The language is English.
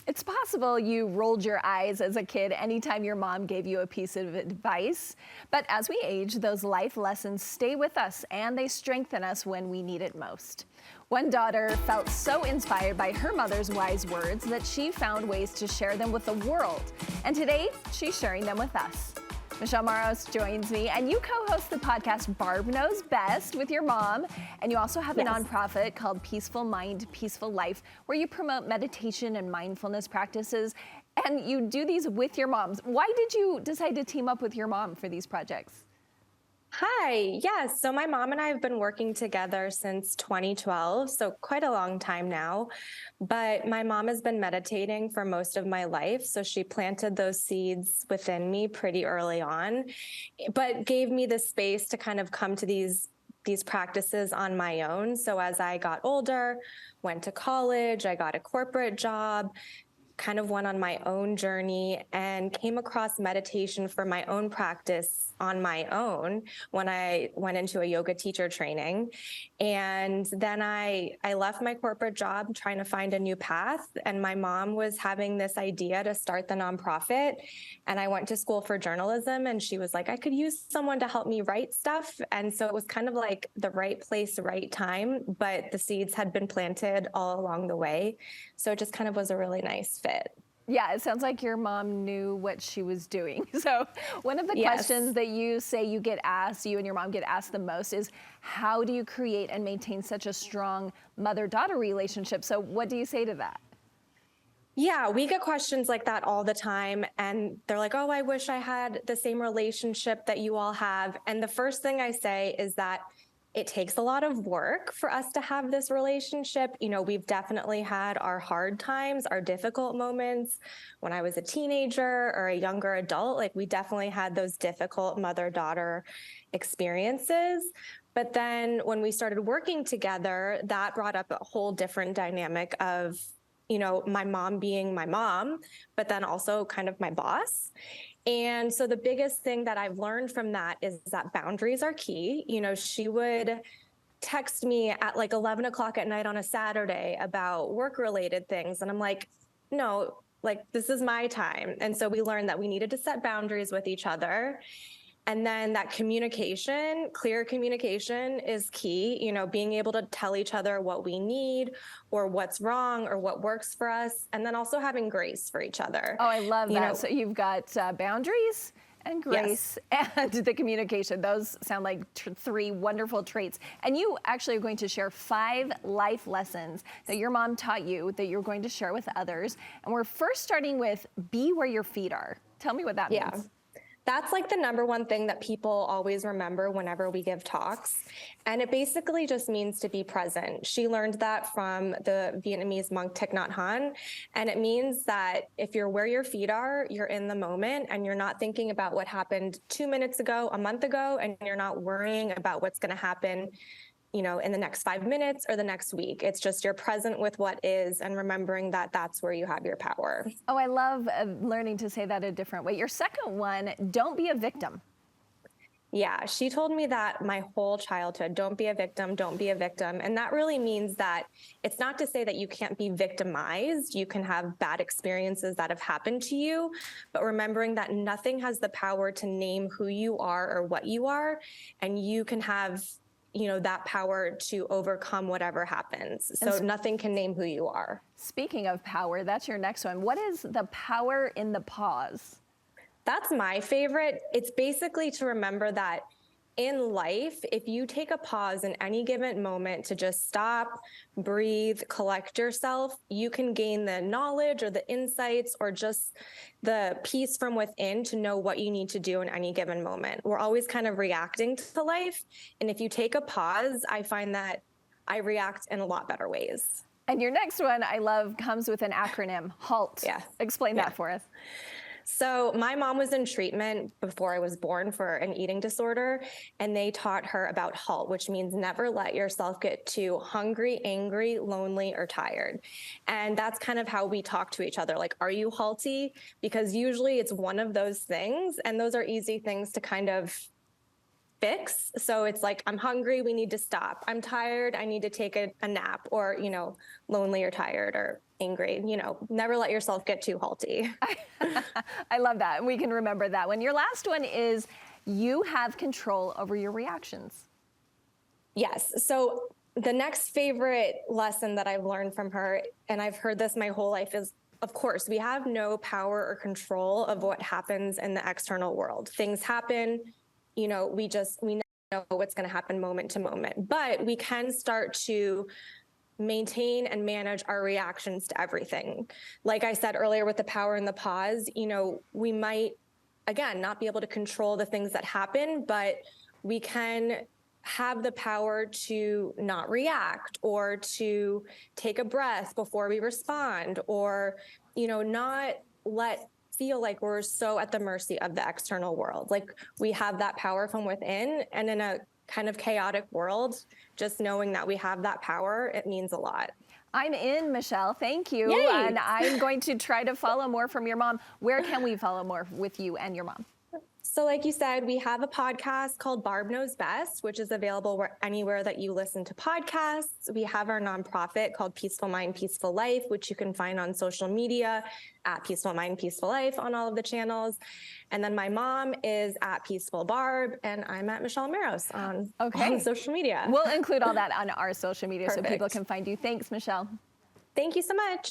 It's possible you rolled your eyes as a kid anytime your mom gave you a piece of advice. But as we age, those life lessons stay with us and they strengthen us when we need it most. One daughter felt so inspired by her mother's wise words that she found ways to share them with the world. And today, she's sharing them with us. Michelle Maros joins me, and you co-host the podcast Barb Knows Best with your mom, and you also have a nonprofit called Peaceful Mind, Peaceful Life, where you promote meditation and mindfulness practices, and you do these with your moms. Why did you decide to team up with your mom for these projects? Hi, yes. So my mom and I have been working together since 2012, so quite a long time now. But my mom has been meditating for most of my life, so she planted those seeds within me pretty early on, but gave me the space to kind of come to these practices on my own. So as I got older, went to college, I got a corporate job, kind of went on my own journey and came across meditation for my own practice on my own when I went into a yoga teacher training. And then I left my corporate job trying to find a new path. And my mom was having this idea to start the nonprofit. And I went to school for journalism, and she was like, I could use someone to help me write stuff. And so it was kind of like the right place, right time, but the seeds had been planted all along the way. So it just kind of was a really nice fit. Yeah, it sounds like your mom knew what she was doing. So one of the questions that you say you get asked, you and your mom get asked the most is, how do you create and maintain such a strong mother-daughter relationship? So what do you say to that? Yeah, we get questions like that all the time. And they're like, oh, I wish I had the same relationship that you all have. And the first thing I say is that it takes a lot of work for us to have this relationship. You know, we've definitely had our hard times, our difficult moments. When I was a teenager or a younger adult, like we definitely had those difficult mother-daughter experiences. But then when we started working together, that brought up a whole different dynamic of, you know, my mom being my mom, but then also kind of my boss. And so the biggest thing that I've learned from that is that boundaries are key. You know, she would text me at like 11 o'clock at night on a Saturday about work-related things. And I'm like, no, like this is my time. And so we learned that we needed to set boundaries with each other. And then that communication, clear communication is key, you know, being able to tell each other what we need or what's wrong or what works for us. And then also having grace for each other. Oh, I love that. So you've got boundaries and grace and the communication. Those sound like three wonderful traits. And you actually are going to share 5 life lessons that your mom taught you that you're going to share with others. And we're first starting with be where your feet are. Tell me what that means. That's like the number one thing that people always remember whenever we give talks. And it basically just means to be present. She learned that from the Vietnamese monk Thich Nhat Hanh. And it means that if you're where your feet are, you're in the moment and you're not thinking about what happened 2 minutes ago, a month ago, and you're not worrying about what's going to happen, you know, in the next 5 minutes or the next week. It's just you're present with what is and remembering that that's where you have your power. Oh, I love learning to say that a different way. Your second one, don't be a victim. Yeah, she told me that my whole childhood, don't be a victim, don't be a victim. And that really means that it's not to say that you can't be victimized. You can have bad experiences that have happened to you, but remembering that nothing has the power to name who you are or what you are. And you can have, you know, that power to overcome whatever happens. So nothing can name who you are. Speaking of power, that's your next one. What is the power in the pause? That's my favorite. It's basically to remember that in life, if you take a pause in any given moment to just stop, breathe, collect yourself, you can gain the knowledge or the insights or just the peace from within to know what you need to do in any given moment. We're always kind of reacting to life. And if you take a pause, I find that I react in a lot better ways. And your next one, I love, comes with an acronym, HALT. Yeah. Explain that for us. So my mom was in treatment before I was born for an eating disorder, and they taught her about HALT, which means never let yourself get too hungry, angry, lonely, or tired. And that's kind of how we talk to each other. Like, are you halty? Because usually it's one of those things, and those are easy things to kind of fix. So it's like, I'm hungry, we need to stop. I'm tired, I need to take a nap, or, you know, lonely or tired or angry. Never let yourself get too halty. I love that. And we can remember that one. Your last one is you have control over your reactions. Yes. So the next favorite lesson that I've learned from her, and I've heard this my whole life, is of course, we have no power or control of what happens in the external world. Things happen, we know what's going to happen moment to moment, but we can start to maintain and manage our reactions to everything. Like I said earlier with the power and the pause, we might, again, not be able to control the things that happen, but we can have the power to not react or to take a breath before we respond, or, not feel like we're so at the mercy of the external world. Like we have that power from within, and in a kind of chaotic world, just knowing that we have that power, it means a lot. I'm in, Michelle. Thank you. Yay. And I'm going to try to follow more from your mom. Where can we follow more with you and your mom? So like you said, we have a podcast called Barb Knows Best, which is available anywhere that you listen to podcasts. We have our nonprofit called Peaceful Mind, Peaceful Life, which you can find on social media at Peaceful Mind, Peaceful Life on all of the channels. And then my mom is at Peaceful Barb, and I'm at Michelle Maros on all social media. We'll include all that on our social media. Perfect. So people can find you. Thanks, Michelle. Thank you so much.